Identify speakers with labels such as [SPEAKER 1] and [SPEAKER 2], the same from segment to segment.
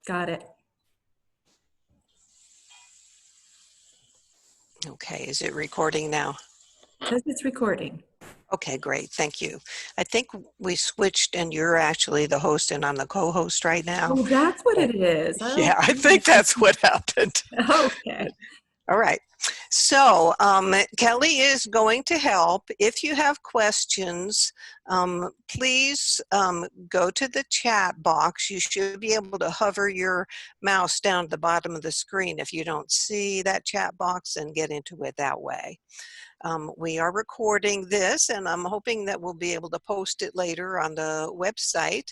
[SPEAKER 1] Got it.
[SPEAKER 2] Okay, is it recording now?
[SPEAKER 1] Says it's recording.
[SPEAKER 2] Okay, great, thank you. I think we switched and you're actually the host and I'm the co-host right now.
[SPEAKER 1] Oh, that's what
[SPEAKER 2] But
[SPEAKER 1] it is.
[SPEAKER 2] yeah, I think that's what happened.
[SPEAKER 1] Okay.
[SPEAKER 2] All right. So Kelly is going to help. If you have questions, please go to the chat box. You should be able to hover your mouse down at the bottom of the screen if you don't see that chat box and get into it that way. We are recording this and I'm hoping that we'll be able to post it later on the website.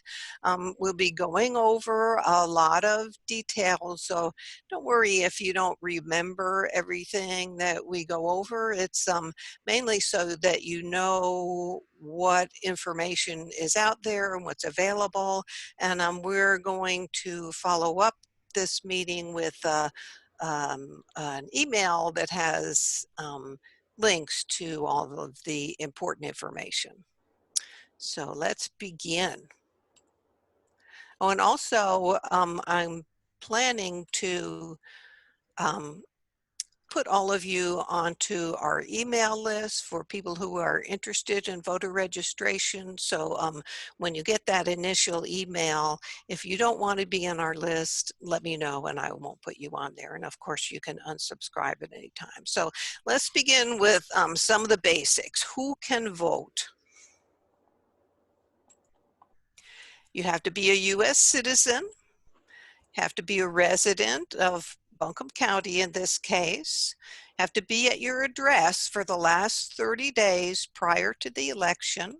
[SPEAKER 2] We'll be going over a lot of details, so don't worry if you don't remember everything that we go over. It's mainly so that you know what information is out there and what's available, and we're going to follow up this meeting with an email that has links to all of the important information. So let's begin. Oh, and also I'm planning to put all of you onto our email list for people who are interested in voter registration. So when you get that initial email, if you don't want to be on our list, let me know and I won't put you on there. And of course you can unsubscribe at any time. So let's begin with some of the basics. Who can vote? You have to be a U.S. citizen, have to be a resident of Buncombe County in this case, have to be at your address for the last 30 days prior to the election,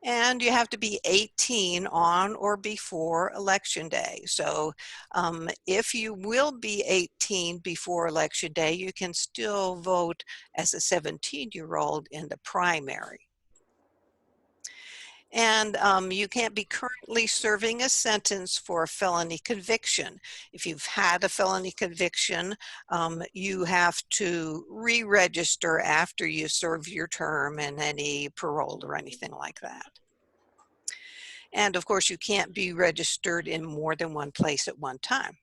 [SPEAKER 2] and you have to be 18 on or before election day. So if you will be 18 before election day, you can still vote as a 17-year-old in the primary. And you can't be currently serving a sentence for a felony conviction. If you've had a felony conviction, you have to re-register after you serve your term and any parole or anything like that. And of course, you can't be registered in more than one place at one time.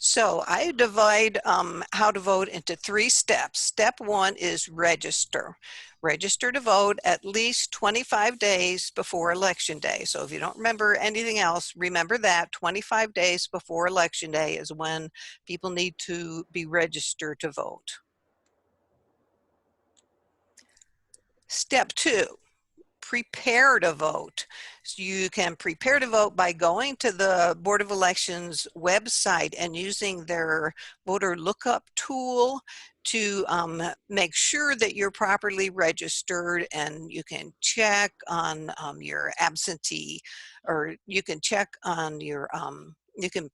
[SPEAKER 2] So I divide how to vote into 3 steps. Step 1 is register. Register to vote at least 25 days before election day. So if you don't remember anything else, remember that 25 days before election day is when people need to be registered to vote. Step 2. Prepare to vote. So you can prepare to vote by going to the Board of Elections website and using their voter lookup tool to make sure that you're properly registered, and you can check on your absentee, or you can check on your, you can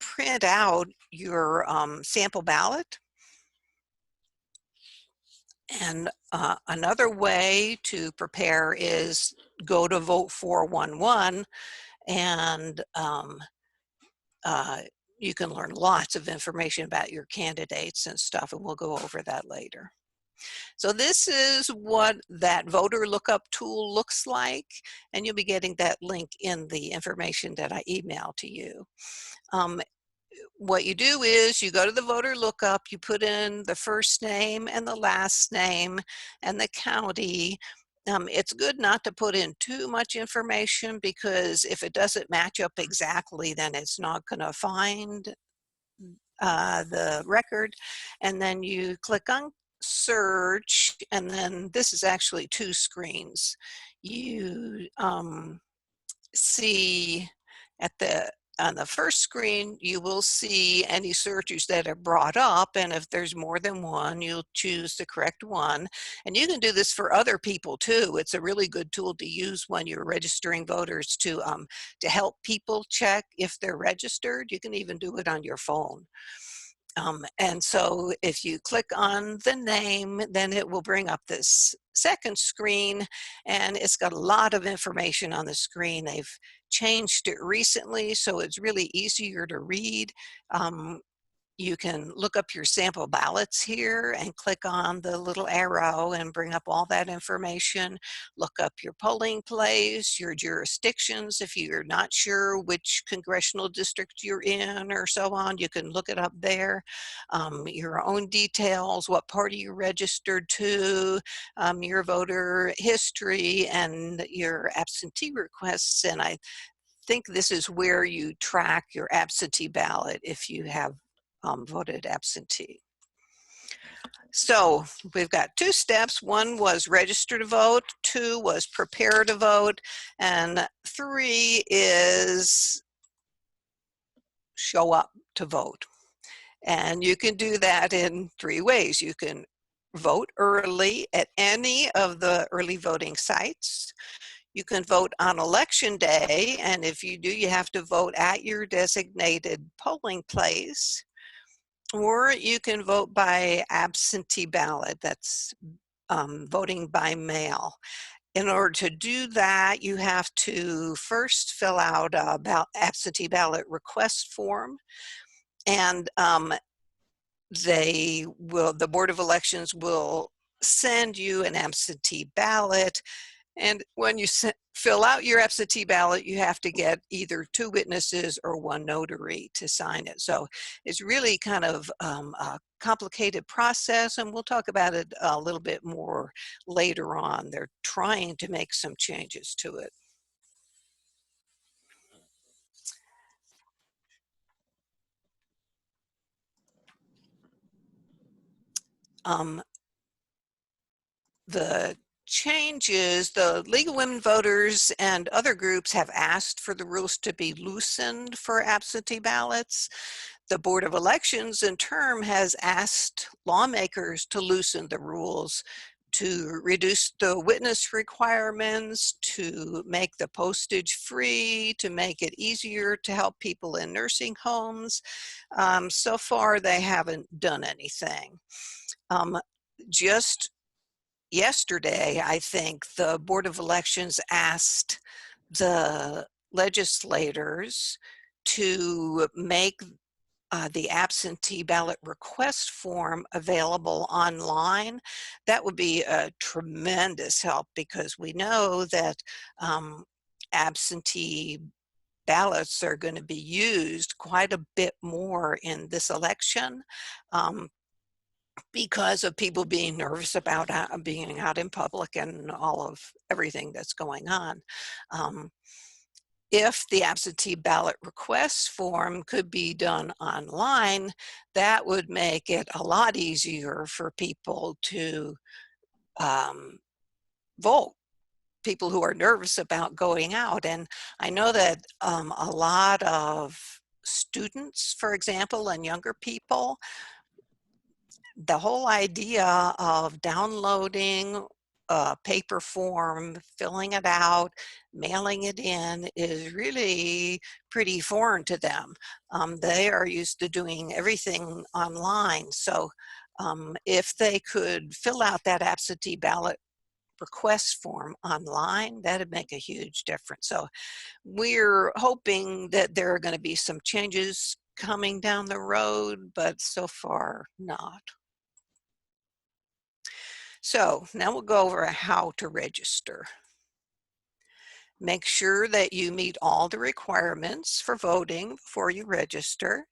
[SPEAKER 2] print out your sample ballot. And another way to prepare is go to Vote 411, and you can learn lots of information about your candidates and stuff, and we'll go over that later. So this is what that voter lookup tool looks like, and you'll be getting that link in the information that I email to you. What you do is you go to the voter lookup, you put in the first name and the last name and the county. It's good not to put in too much information, because if it doesn't match up exactly, then it's not going to find the record. And then you click on search, and then this is actually 2 screens. You see on the first screen, you will see any searches that are brought up, and if there's more than one, you'll choose the correct one. And you can do this for other people too. It's a really good tool to use when you're registering voters to help people check if they're registered. You can even do it on your phone. And so if you click on the name, then it will bring up this second screen, and it's got a lot of information on the screen. They've changed it recently, so it's really easier to read. You can look up your sample ballots here and click on the little arrow and bring up all that information. Look up your polling place, your jurisdictions. If you're not sure which congressional district you're in or so on, you can look it up there. Your own details, what party you're registered to, your voter history, and your absentee requests. And I think this is where you track your absentee ballot if you have voted absentee. So we've got 2 steps. 1 was register to vote, 2 was prepare to vote, and 3 is show up to vote. And you can do that in 3 ways. You can vote early at any of the early voting sites. You can vote on election day, and if you do, you have to vote at your designated polling place. Or you can vote by absentee ballot, that's voting by mail. In order to do that, you have to first fill out a absentee ballot request form, and the Board of Elections will send you an absentee ballot. And when you fill out your absentee ballot, you have to get either 2 witnesses or 1 notary to sign it. So it's really kind of a complicated process, and we'll talk about it a little bit more later on. They're trying to make some changes to it. The changes, the League of Women Voters and other groups have asked for the rules to be loosened for absentee ballots. The Board of Elections in turn has asked lawmakers to loosen the rules to reduce the witness requirements, to make the postage free, to make it easier to help people in nursing homes. So far, they haven't done anything. Just yesterday, I think, the Board of Elections asked the legislators to make the absentee ballot request form available online. That would be a tremendous help, because we know that absentee ballots are going to be used quite a bit more in this election. Because of people being nervous about being out in public and all of everything that's going on. If the absentee ballot request form could be done online, that would make it a lot easier for people to vote, people who are nervous about going out. And I know that a lot of students, for example, and younger people, the whole idea of downloading a paper form, filling it out, mailing it in is really pretty foreign to them. They are used to doing everything online. So if they could fill out that absentee ballot request form online, that'd make a huge difference. So we're hoping that there are going to be some changes coming down the road, but so far not. So now we'll go over how to register. Make sure that you meet all the requirements for voting before you register.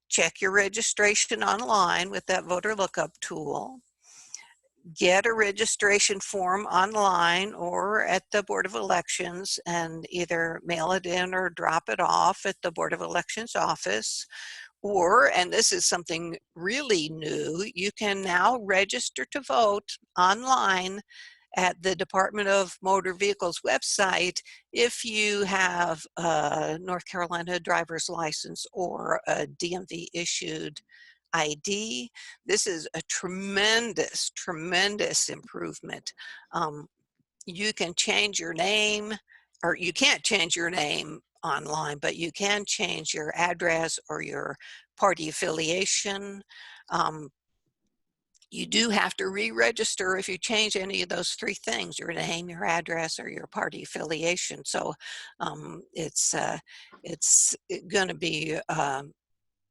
[SPEAKER 2] Check your registration online with that voter lookup tool. Get a registration form online or at the Board of Elections and either mail it in or drop it off at the Board of Elections office. Or, and this is something really new, you can now register to vote online at the Department of Motor Vehicles website if you have a North Carolina driver's license or a DMV issued ID. This is a tremendous, tremendous improvement. You can change your name, or you can't change your name online, but you can change your address or your party affiliation. You do have to re-register if you change any of those 3 things: your name, your address, or your party affiliation. So it's going to be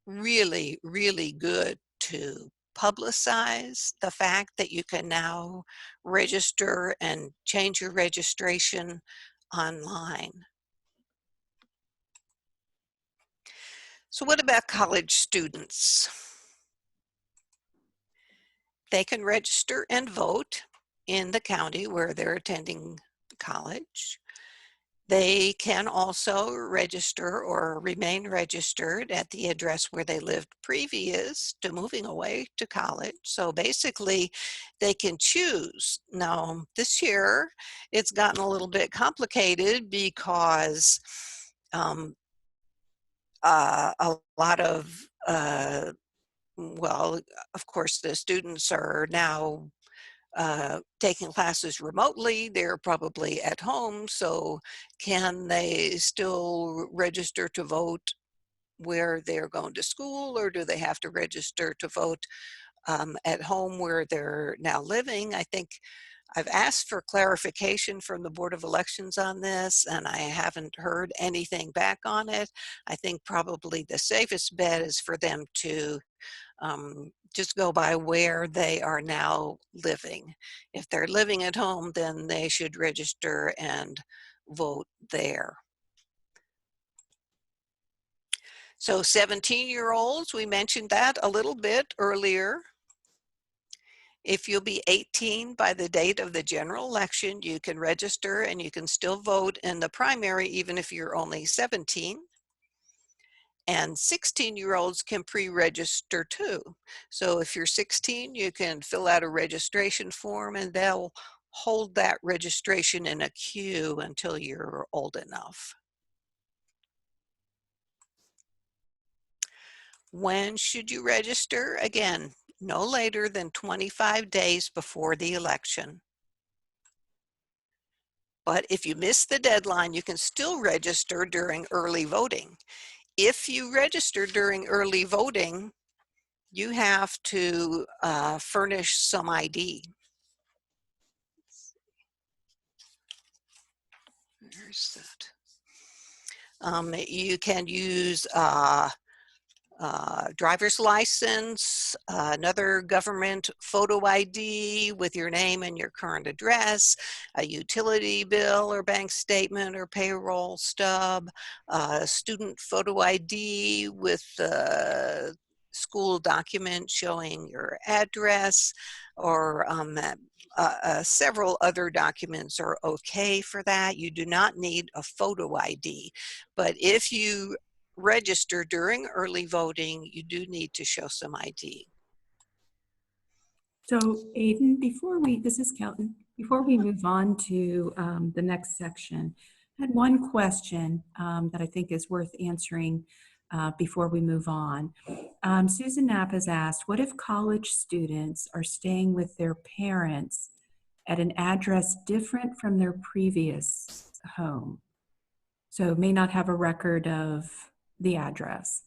[SPEAKER 2] really, really good to publicize the fact that you can now register and change your registration online. So what about college students? They can register and vote in the county where they're attending college. They can also register or remain registered at the address where they lived previous to moving away to college. So basically, they can choose. Now, this year, it's gotten a little bit complicated because um, a lot of well, of course, the students are now taking classes remotely. They're probably at home, so can they still register to vote where they're going to school, or do they have to register to vote at home where they're now living? I think I've asked for clarification from the Board of Elections on this, and I haven't heard anything back on it. I think probably the safest bet is for them to just go by where they are now living. If they're living at home, then they should register and vote there. So 17-year-olds, we mentioned that a little bit earlier. If you'll be 18 by the date of the general election, you can register and you can still vote in the primary even if you're only 17. And 16-year-olds can pre-register too. So if you're 16, you can fill out a registration form and they'll hold that registration in a queue until you're old enough. When should you register? Again, no later than 25 days before the election. But if you miss the deadline, you can still register during early voting. If you register during early voting, you have to furnish some ID. Where's that? You can use driver's license, another government photo ID with your name and your current address, a utility bill or bank statement or payroll stub, a student photo ID with school document showing your address, or several other documents are okay for that. You do not need a photo ID, but if you register during early voting, you do need to show some ID.
[SPEAKER 1] So Aiden, this is Kelton, before we move on to the next section, I had one question that I think is worth answering before we move on. Susan Knapp has asked, what if college students are staying with their parents at an address different from their previous home? So may not have a record of the address.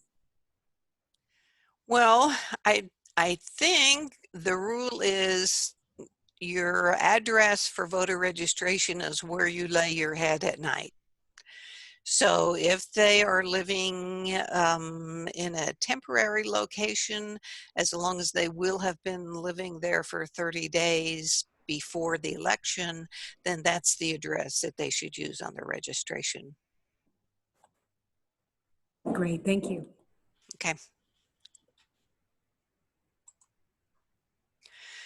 [SPEAKER 2] Well, I think the rule is your address for voter registration is where you lay your head at night. So if they are living in a temporary location, as long as they will have been living there for 30 days before the election, then that's the address that they should use on their registration.
[SPEAKER 1] Great, thank you.
[SPEAKER 2] Okay.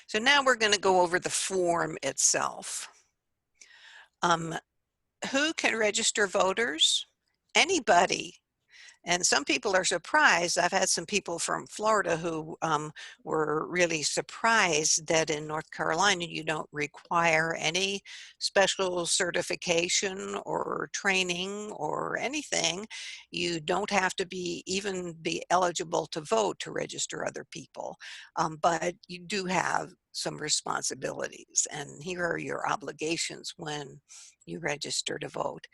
[SPEAKER 2] So now we're going to go over the form itself. Who can register voters? Anybody. And some people are surprised. I've had some people from Florida who were really surprised that in North Carolina you don't require any special certification or training or anything. You don't have to even be eligible to vote to register other people, but you do have some responsibilities, and here are your obligations when you register to vote.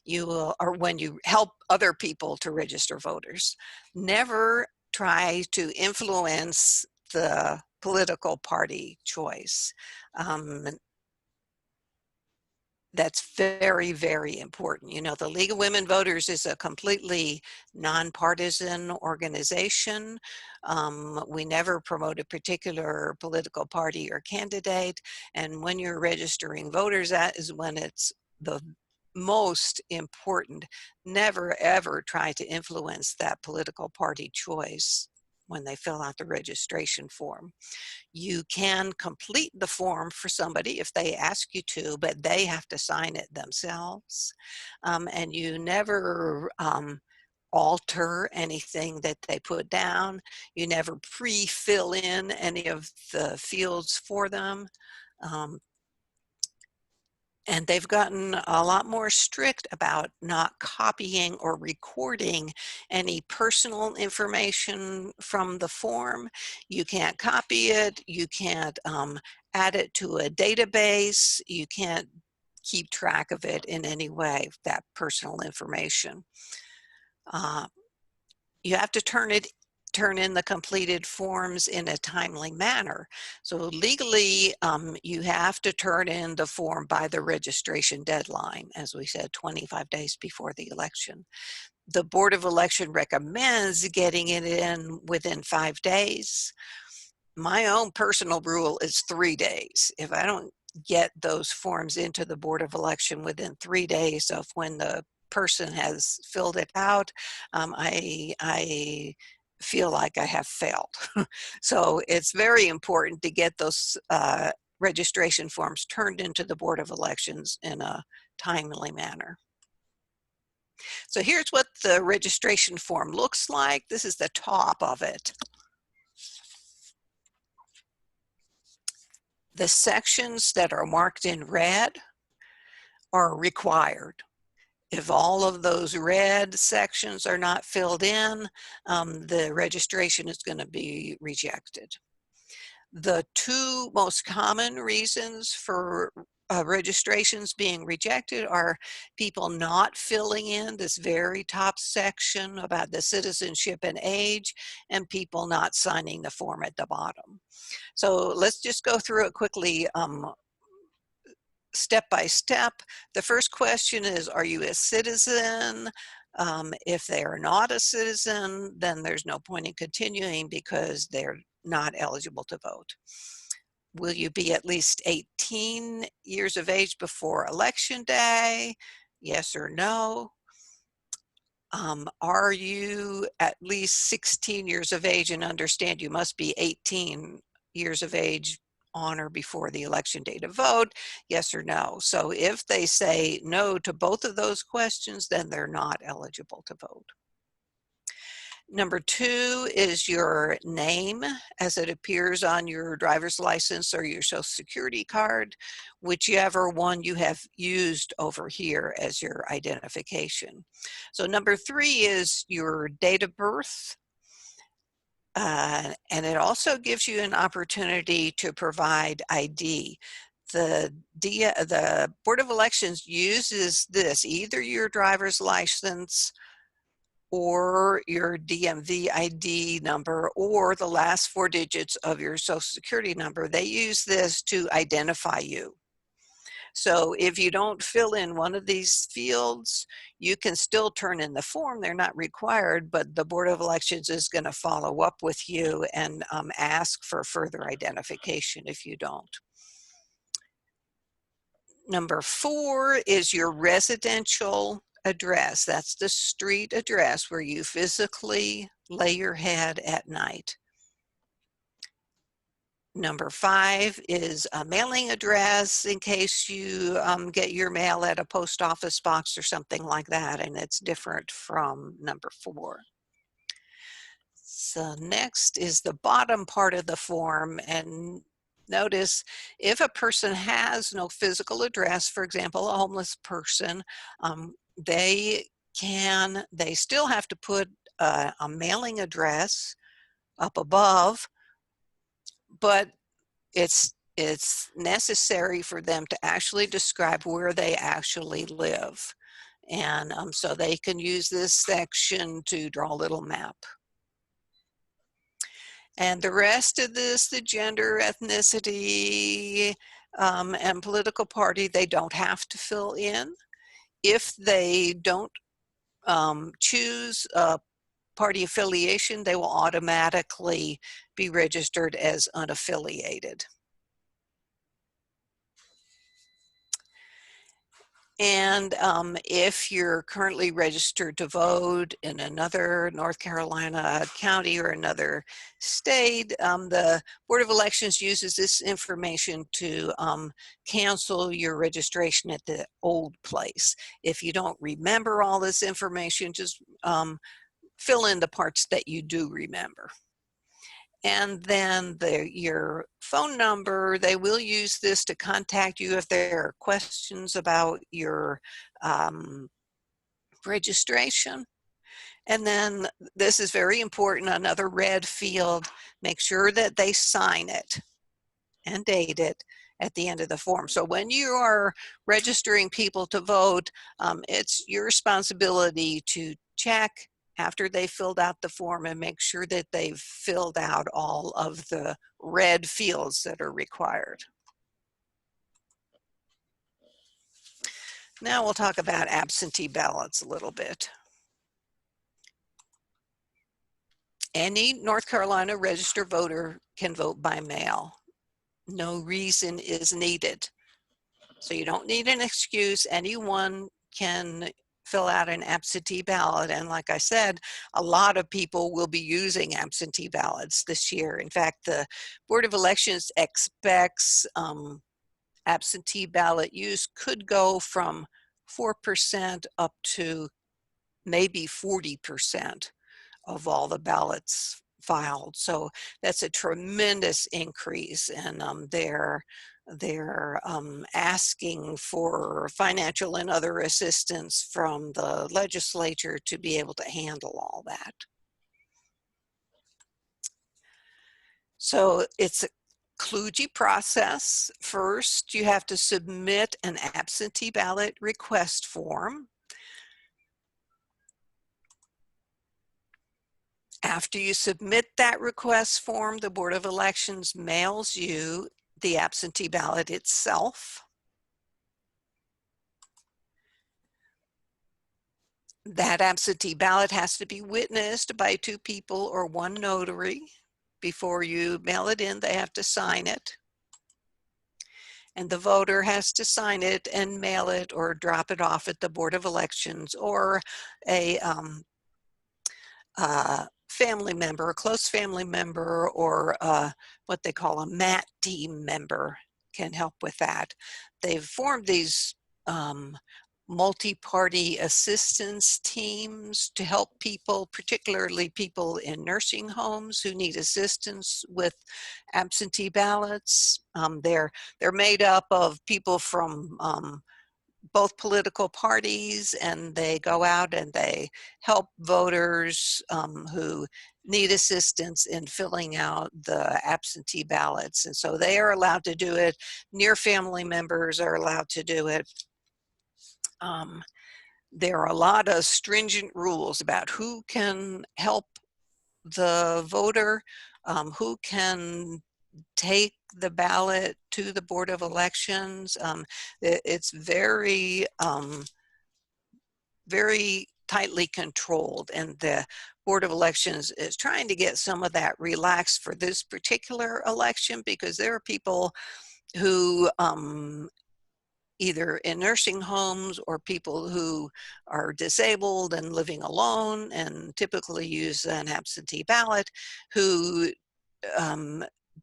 [SPEAKER 2] You will, or when you help other people to register voters. Never try to influence the political party choice. That's very, very important. You know, the League of Women Voters is a completely nonpartisan organization. We never promote a particular political party or candidate. And when you're registering voters, that is when it's the most important. Never, ever try to influence that political party choice when they fill out the registration form. You can complete the form for somebody if they ask you to, but they have to sign it themselves. And you never alter anything that they put down. You never pre-fill in any of the fields for them. Um, and they've gotten a lot more strict about not copying or recording any personal information from the form. You can't copy it. You can't add it to a database. You can't keep track of it in any way, that personal information. You have to turn in the completed forms in a timely manner. So legally, you have to turn in the form by the registration deadline, as we said, 25 days before the election. The Board of Election recommends getting it in within 5 days. My own personal rule is 3 days. If I don't get those forms into the Board of Election within 3 days of when the person has filled it out, I feel like I have failed. So it's very important to get those registration forms turned into the Board of Elections in a timely manner. So here's what the registration form looks like. This is the top of it. The sections that are marked in red are required. If all of those red sections are not filled in, the registration is going to be rejected. The two most common reasons for registrations being rejected are people not filling in this very top section about the citizenship and age, and people not signing the form at the bottom. So let's just go through it quickly step by step. The first question is, are you a citizen? If they are not a citizen, then there's no point in continuing because they're not eligible to vote. Will you be at least 18 years of age before Election Day? Yes or no? Are you at least 16 years of age and understand you must be 18 years of age on or before the election day to vote? Yes or no? So if they say no to both of those questions, then they're not eligible to vote. Number two is your name as it appears on your driver's license or your social security card, whichever one you have used over here as your identification. So number three is your date of birth. And it also gives you an opportunity to provide ID. The Board of Elections uses this, either your driver's license or your DMV ID number or the last 4 digits of your social security number. They use this to identify you. So if you don't fill in one of these fields, you can still turn in the form. They're not required, but the Board of Elections is going to follow up with you and ask for further identification if you don't. Number 4 is your residential address. That's the street address where you physically lay your head at night. Number 5 is a mailing address in case you get your mail at a post office box or something like that, and it's different from number 4. So next is the bottom part of the form, and notice if a person has no physical address, for example, a homeless person, they still have to put a mailing address up above, but it's necessary for them to actually describe where they actually live. And so they can use this section to draw a little map. And the rest of this, the gender, ethnicity, and political party, they don't have to fill in. If they don't choose a party affiliation, they will automatically be registered as unaffiliated. And if you're currently registered to vote in another North Carolina county or another state, the Board of Elections uses this information to cancel your registration at the old place. If you don't remember all this information, just fill in the parts that you do remember. And then your phone number, they will use this to contact you if there are questions about your registration. And then this is very important, another red field, make sure that they sign it and date it at the end of the form. So when you are registering people to vote, it's your responsibility to check after they filled out the form and make sure that they've filled out all of the red fields that are required. Now we'll talk about absentee ballots a little bit. Any North Carolina registered voter can vote by mail. No reason is needed. So you don't need an excuse. Anyone can fill out an absentee ballot. And like I said, a lot of people will be using absentee ballots this year. In fact, the Board of Elections expects absentee ballot use could go from 4% up to maybe 40% of all the ballots filed. So that's a tremendous increase, and they're asking for financial and other assistance from the legislature to be able to handle all that. So it's a kludgy process. First, you have to submit an absentee ballot request form. After you submit that request form, the Board of Elections mails you the absentee ballot itself. That absentee ballot has to be witnessed by 2 people or 1 notary. Before you mail it in, they have to sign it. And the voter has to sign it and mail it or drop it off at the Board of Elections, or a family member, a close family member, or what they call a MAT team member can help with that. They've formed these multi-party assistance teams to help people, particularly people in nursing homes who need assistance with absentee ballots. They're made up of people from both political parties, and they go out and they help voters who need assistance in filling out the absentee ballots. And so they are allowed to do it. Near family members are allowed to do it. There are a lot of stringent rules about who can help the voter, who can take the ballot to the Board of Elections. It's very, very tightly controlled, and the Board of Elections is trying to get some of that relaxed for this particular election, because there are people who either in nursing homes or people who are disabled and living alone and typically use an absentee ballot, who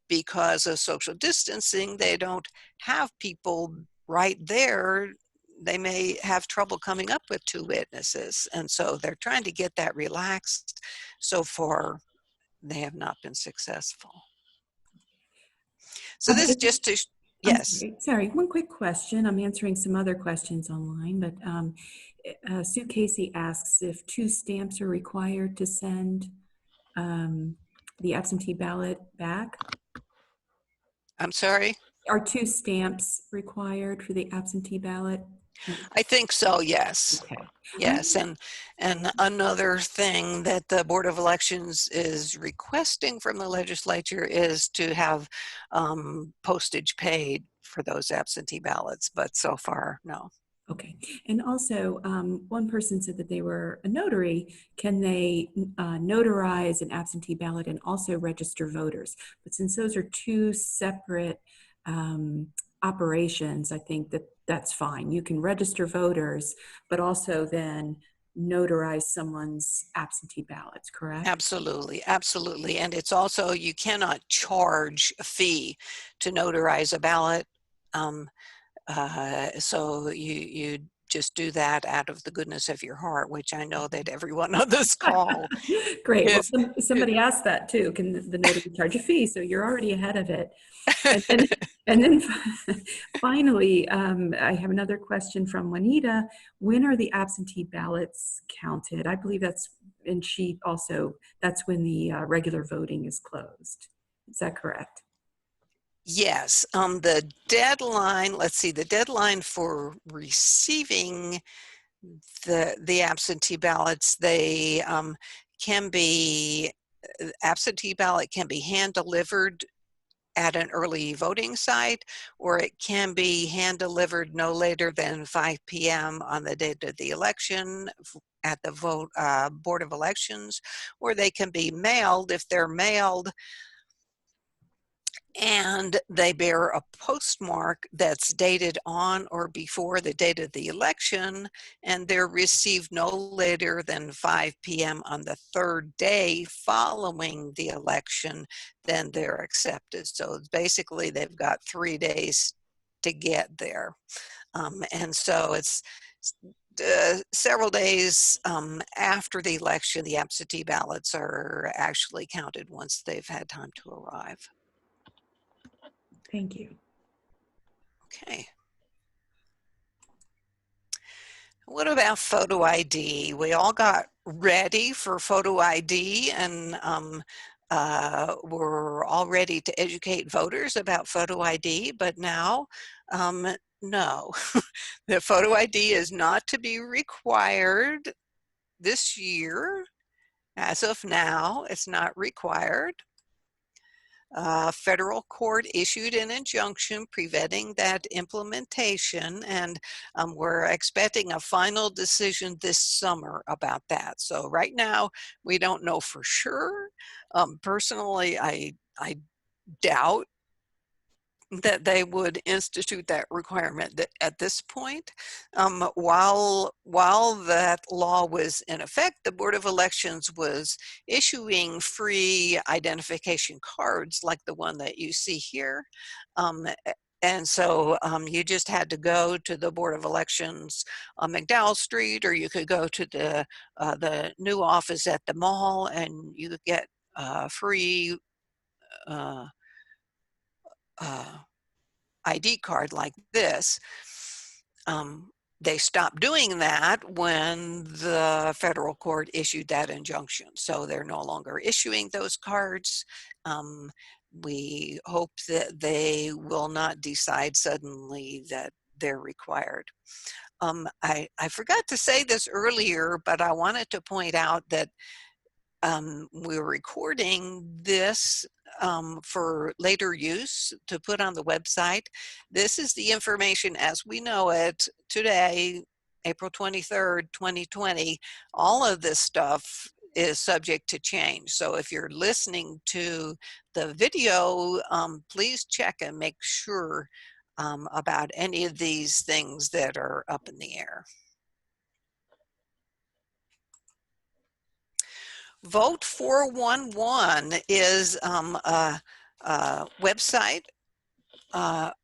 [SPEAKER 2] because of social distancing, they don't have people right there. They may have trouble coming up with 2 witnesses. And so they're trying to get that relaxed. So far, they have not been successful. So this is just to, yes.
[SPEAKER 1] Sorry, one quick question. I'm answering some other questions online, but Sue Casey asks if 2 stamps are required to send the absentee ballot back.
[SPEAKER 2] I'm sorry?
[SPEAKER 1] Are 2 stamps required for the absentee ballot?
[SPEAKER 2] I think so, yes.
[SPEAKER 1] Okay.
[SPEAKER 2] Yes, and another thing that the Board of Elections is requesting from the legislature is to have postage paid for those absentee ballots, but so far, no.
[SPEAKER 1] Okay. And also, one person said that they were a notary. Can they notarize an absentee ballot and also register voters? But since those are two separate operations, I think that that's fine. You can register voters, but also then notarize someone's absentee ballots, correct?
[SPEAKER 2] Absolutely, absolutely. And it's also, you cannot charge a fee to notarize a ballot. So you just do that out of the goodness of your heart, which I know that everyone on this call
[SPEAKER 1] Great. Well,
[SPEAKER 2] is.
[SPEAKER 1] somebody asked that too. Can the notary charge a fee? So you're already ahead of it. And then finally, I have another question from Juanita. When are the absentee ballots counted? I believe that's, and she also, that's when the regular voting is closed. Is that correct?
[SPEAKER 2] Yes, the deadline, let's see, the deadline for receiving the absentee ballots, they can be, absentee ballot can be hand delivered at an early voting site, or it can be hand delivered no later than 5 p.m. on the date of the election at the Board of Elections, or they can be mailed. If they're mailed and they bear a postmark that's dated on or before the date of the election, and they're received no later than 5 p.m. on the third day following the election, then they're accepted. So basically they've got 3 days to get there. And so it's several days after the election, the absentee ballots are actually counted once they've had time to arrive.
[SPEAKER 1] Thank you.
[SPEAKER 2] Okay. What about photo ID? We all got ready for photo ID, and we're all ready to educate voters about photo ID, but now, no. The photo ID is not to be required this year. As of now, it's not required. Federal court issued an injunction preventing that implementation, and we're expecting a final decision this summer about that. So right now, we don't know for sure. Personally, I doubt that they would institute that requirement at this point. While that law was in effect, the Board of Elections was issuing free identification cards like the one that you see here. And so you just had to go to the Board of Elections on McDowell Street, or you could go to the new office at the mall, and you could get free ID card like this. They stopped doing that when the federal court issued that injunction. So they're no longer issuing those cards. We hope that they will not decide suddenly that they're required. I forgot to say this earlier, but I wanted to point out that we're recording this for later use to put on the website. This is the information as we know it today, April 23rd, 2020. All of this stuff is subject to change. So if you're listening to the video, please check and make sure about any of these things that are up in the air. Vote 411 is a website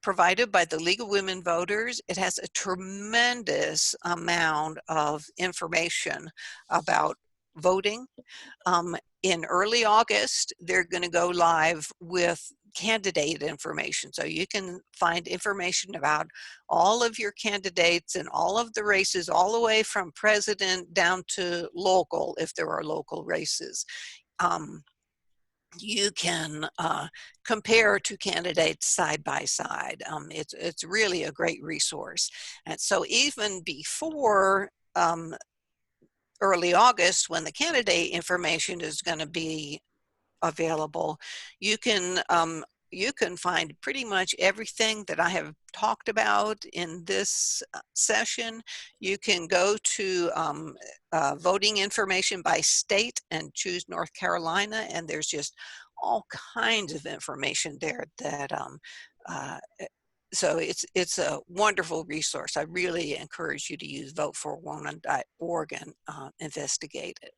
[SPEAKER 2] provided by the League of Women Voters. It has a tremendous amount of information about voting. In early August, they're going to go live with candidate information. So you can find information about all of your candidates and all of the races, all the way from president down to local, if there are local races. You can compare two candidates side by side. It's really a great resource. And so even before early August, when the candidate information is going to be available, you can you can find pretty much everything that I have talked about in this session. You can go to voting information by state and choose North Carolina, and there's just all kinds of information there that uh, so it's a wonderful resource. I really encourage you to use vote4one.org and investigate it.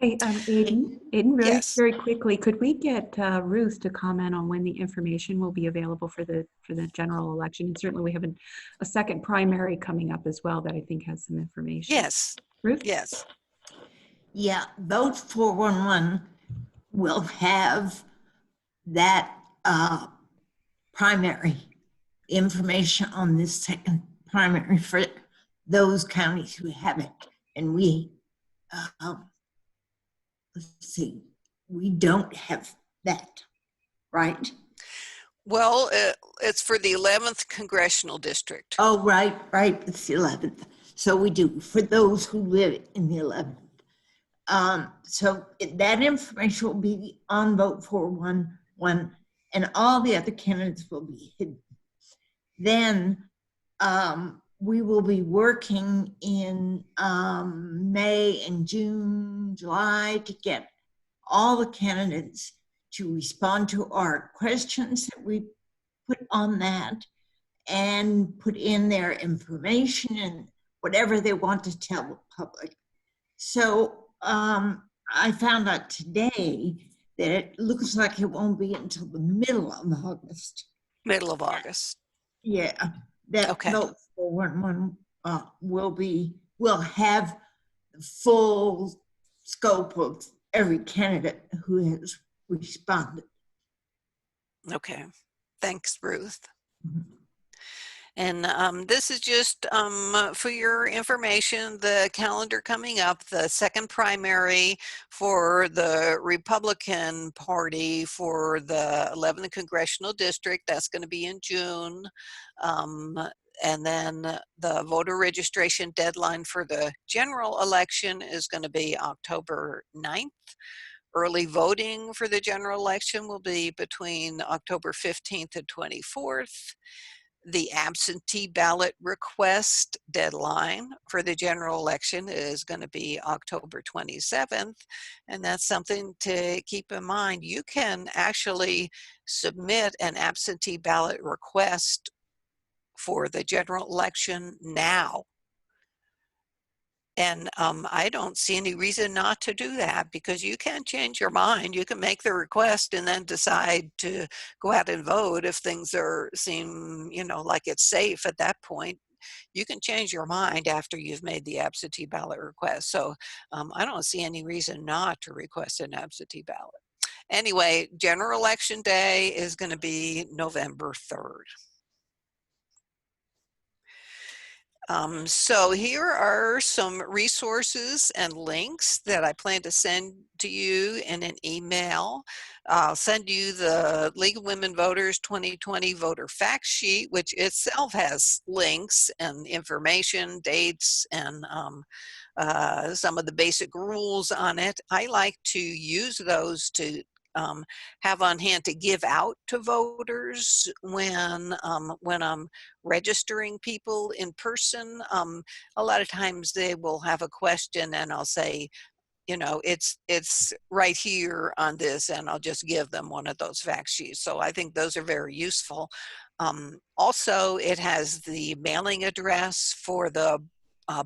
[SPEAKER 1] Hey, Aiden, really,
[SPEAKER 2] Yes.
[SPEAKER 1] very quickly, could we get Ruth to comment on when the information will be available for the general election? And certainly we have a second primary coming up as well that I think has some information.
[SPEAKER 2] Yes.
[SPEAKER 1] Ruth?
[SPEAKER 2] Yes.
[SPEAKER 3] Yeah, Vote 411 will have that primary information on this second primary for those counties who have it. And we, let's see, we don't have that, right?
[SPEAKER 2] Well, it's for the 11th Congressional District.
[SPEAKER 3] Oh, right, it's the 11th. So we do, for those who live in the 11th. So that information will be on Vote 411, and all the other candidates will be hidden. Then we will be working in May and June, July to get all the candidates to respond to our questions that we put on that and put in their information and whatever they want to tell the public. So I found out today that it looks like it won't be until the middle of August.
[SPEAKER 2] Middle of August.
[SPEAKER 3] Yeah, that
[SPEAKER 2] Okay.
[SPEAKER 3] Vote 411 will have the full scope of every candidate who has responded.
[SPEAKER 2] Okay. Thanks, Ruth.
[SPEAKER 3] Mhm.
[SPEAKER 2] And this is just for your information, the calendar coming up, the second primary for the Republican Party for the 11th Congressional District, that's going to be in June. And then the voter registration deadline for the general election is going to be October 9th. Early voting for the general election will be between October 15th and 24th. The absentee ballot request deadline for the general election is going to be October 27th. And that's something to keep in mind. You can actually submit an absentee ballot request for the general election now. And I don't see any reason not to do that, because you can change your mind. You can make the request and then decide to go out and vote if things seem, like it's safe at that point. You can change your mind after you've made the absentee ballot request. So I don't see any reason not to request an absentee ballot. Anyway, general election day is going to be November 3rd. So here are some resources and links that I plan to send to you in an email. I'll send you the League of Women Voters 2020 voter fact sheet, which itself has links and information, dates, and some of the basic rules on it. I like to use those to have on hand to give out to voters when I'm registering people in person. A lot of times they will have a question and I'll say, it's right here on this, and I'll just give them one of those fact sheets. So I think those are very useful. Also, it has the mailing address for the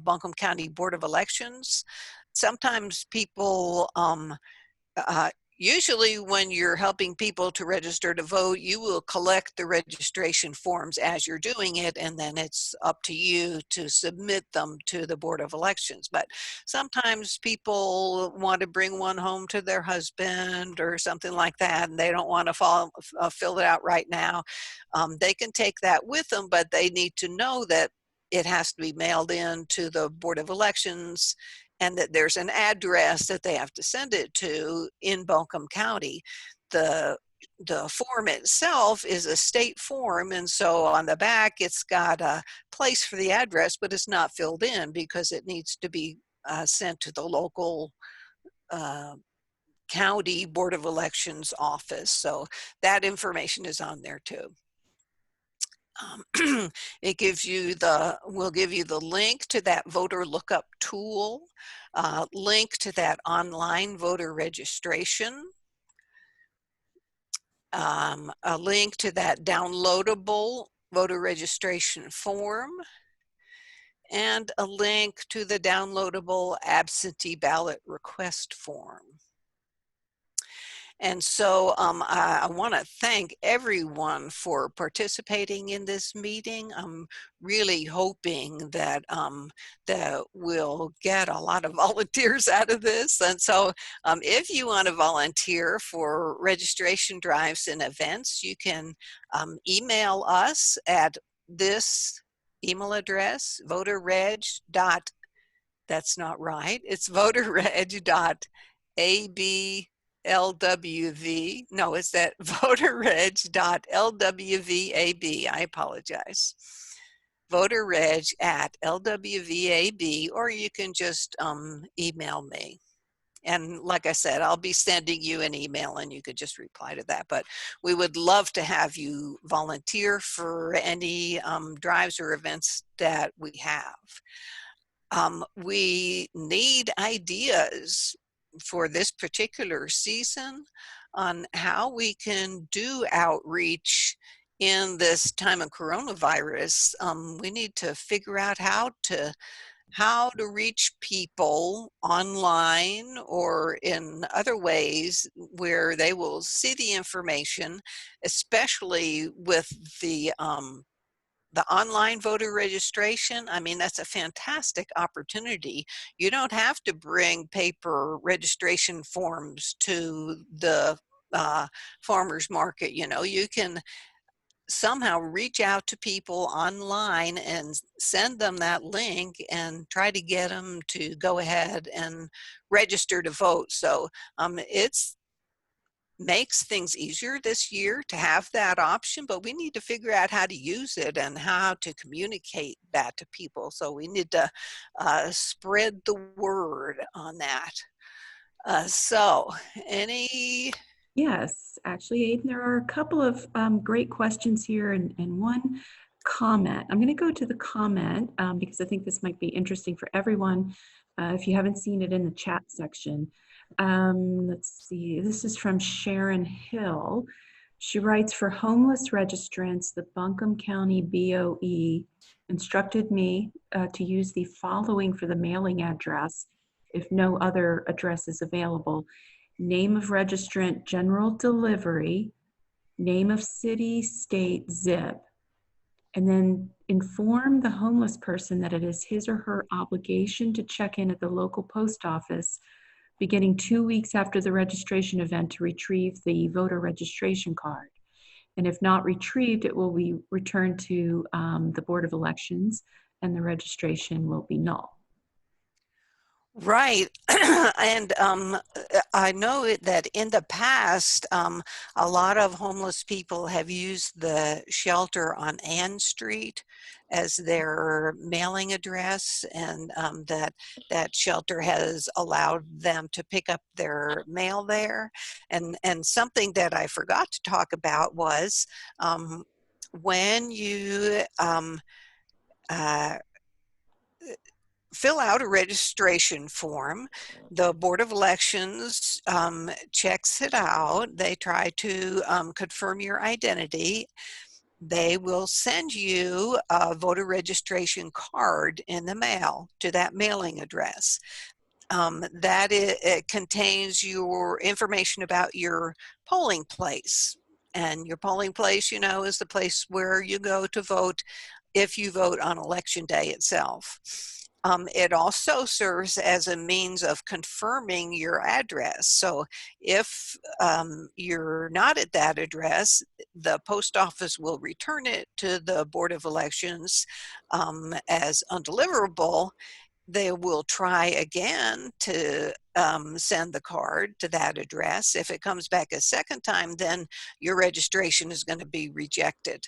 [SPEAKER 2] Buncombe County Board of Elections. Sometimes people usually when you're helping people to register to vote, you will collect the registration forms as you're doing it, and then it's up to you to submit them to the Board of Elections. But sometimes people want to bring one home to their husband or something like that, and they don't want to fill it out right now. They can take that with them, but they need to know that it has to be mailed in to the Board of Elections, and that there's an address that they have to send it to in Buncombe County. The form itself is a state form, and so on the back it's got a place for the address, but it's not filled in because it needs to be sent to the local County Board of Elections office. So that information is on there too. It gives you will give you the link to that voter lookup tool, link to that online voter registration, a link to that downloadable voter registration form, and a link to the downloadable absentee ballot request form. And so I want to thank everyone for participating in this meeting. I'm really hoping that that we'll get a lot of volunteers out of this. And so if you want to volunteer for registration drives and events, you can email us at this email address, that's not right. It's voterreg.LWV. No, it's that voterreg.LWVAB. I apologize. voterreg@LWVAB, or you can just email me. And like I said, I'll be sending you an email and you could just reply to that. But we would love to have you volunteer for any drives or events that we have. We need ideas for this particular season on how we can do outreach in this time of coronavirus. We need to figure out how to reach people online or in other ways where they will see the information, especially with the online voter registration. I mean, that's a fantastic opportunity. You don't have to bring paper registration forms to the farmer's market. You know, you can somehow reach out to people online and send them that link and try to get them to go ahead and register to vote. So it's makes things easier this year to have that option, but we need to figure out how to use it and how to communicate that to people. So we need to spread the word on that. So any...
[SPEAKER 1] Yes, actually, Aidan, there are a couple of great questions here and one comment. I'm going to go to the comment because I think this might be interesting for everyone if you haven't seen it in the chat section. Let's see, this is from Sharon Hill. She writes, for homeless registrants, the Buncombe County BOE instructed me to use the following for the mailing address if no other address is available. Name of registrant, general delivery, name of city, state, zip, and then inform the homeless person that it is his or her obligation to check in at the local post office beginning 2 weeks after the registration event to retrieve the voter registration card. And if not retrieved, it will be returned to the Board of Elections and the registration will be null.
[SPEAKER 2] Right. And I know that in the past, a lot of homeless people have used the shelter on Ann Street as their mailing address, and that shelter has allowed them to pick up their mail there. And something that I forgot to talk about was when you fill out a registration form, the Board of Elections checks it out. They try to confirm your identity. They will send you a voter registration card in the mail to that mailing address. It contains your information about your polling place. And your polling place, you know, is the place where you go to vote if you vote on election day itself. It also serves as a means of confirming your address. So if you're not at that address, the post office will return it to the Board of Elections as undeliverable. they will try again to send the card to that address. If it comes back a second time, then your registration is going to be rejected.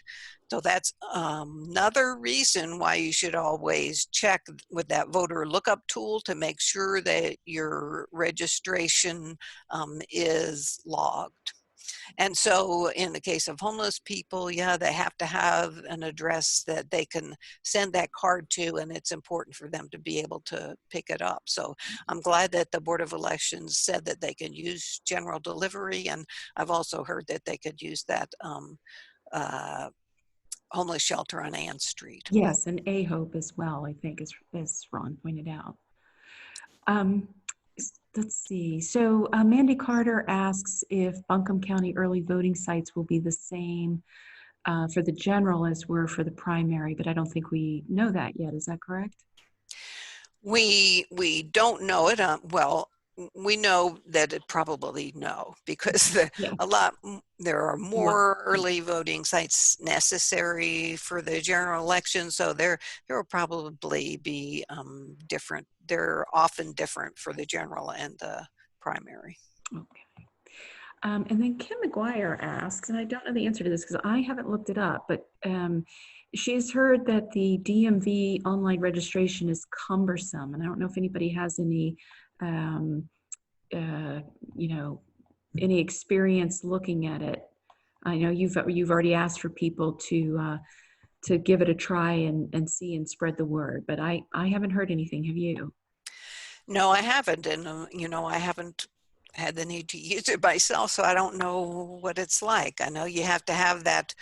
[SPEAKER 2] So that's another reason why you should always check with that voter lookup tool to make sure that your registration is logged. And so in the case of homeless people, yeah, they have to have an address that they can send that card to, and it's important for them to be able to pick it up. So I'm glad that the Board of Elections said that they can use general delivery, and I've also heard that they could use that uh, homeless shelter on Ann Street.
[SPEAKER 1] Yes, and A-Hope as well, I think, as Ron pointed out. Let's see. So Mandy Carter asks if Buncombe County early voting sites will be the same for the general as were for the primary, but I don't think we know that yet. Is that correct?
[SPEAKER 2] We don't know it. Well, we know that it probably no, because there are more early voting sites necessary for the general election, so there will probably be different. They're often different for the general and the primary.
[SPEAKER 1] Okay. And then Kim McGuire asks, and I don't know the answer to this because I haven't looked it up, but she's heard that the DMV online registration is cumbersome, and I don't know if anybody has any any experience looking at it. I know you've already asked for people to give it a try and see and spread the word, but I haven't heard anything. Have you?
[SPEAKER 2] No, I haven't, and I haven't had the need to use it myself, so I don't know what it's like. I know you have to have that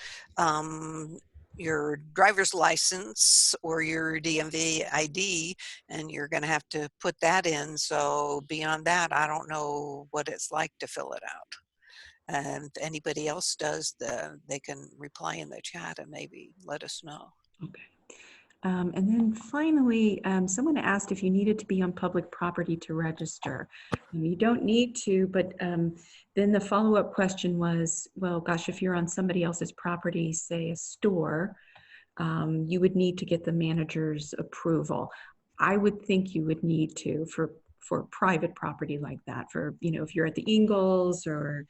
[SPEAKER 2] your driver's license or your DMV ID, and you're going to have to put that in. So beyond that, I don't know what it's like to fill it out. And if anybody else does, they can reply in the chat and maybe let us know.
[SPEAKER 1] Okay. And then finally, someone asked if you needed to be on public property to register. You don't need to, but then the follow-up question was, well, gosh, if you're on somebody else's property, say a store, you would need to get the manager's approval. I would think you would need to for private property like that, for, if you're at the Ingalls or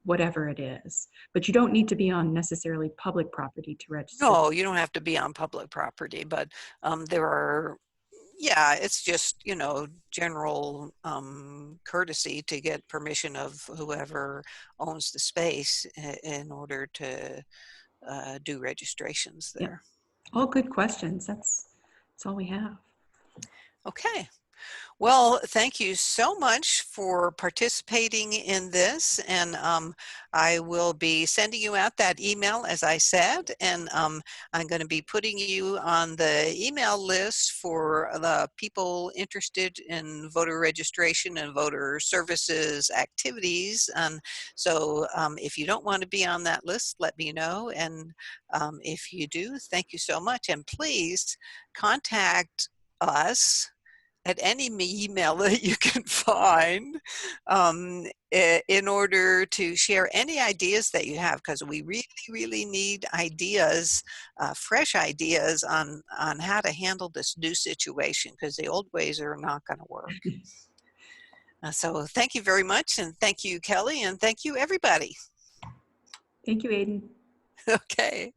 [SPEAKER 1] whatever it is, but you don't need to be on necessarily public property to register.
[SPEAKER 2] No, you don't have to be on public property, but there are, yeah, it's just, general courtesy to get permission of whoever owns the space in order to do registrations there.
[SPEAKER 1] Yeah. All good questions. That's all we have.
[SPEAKER 2] Okay. Well, thank you so much for participating in this, and I will be sending you out that email, as I said, and I'm going to be putting you on the email list for the people interested in voter registration and voter services activities. And so if you don't want to be on that list, let me know, and if you do, thank you so much, and please contact us at any email that you can find in order to share any ideas that you have, because we really, really need ideas, fresh ideas on how to handle this new situation, because the old ways are not going to work. So thank you very much, and thank you, Kelly, and thank you, everybody.
[SPEAKER 1] Thank you, Aiden.
[SPEAKER 2] Okay.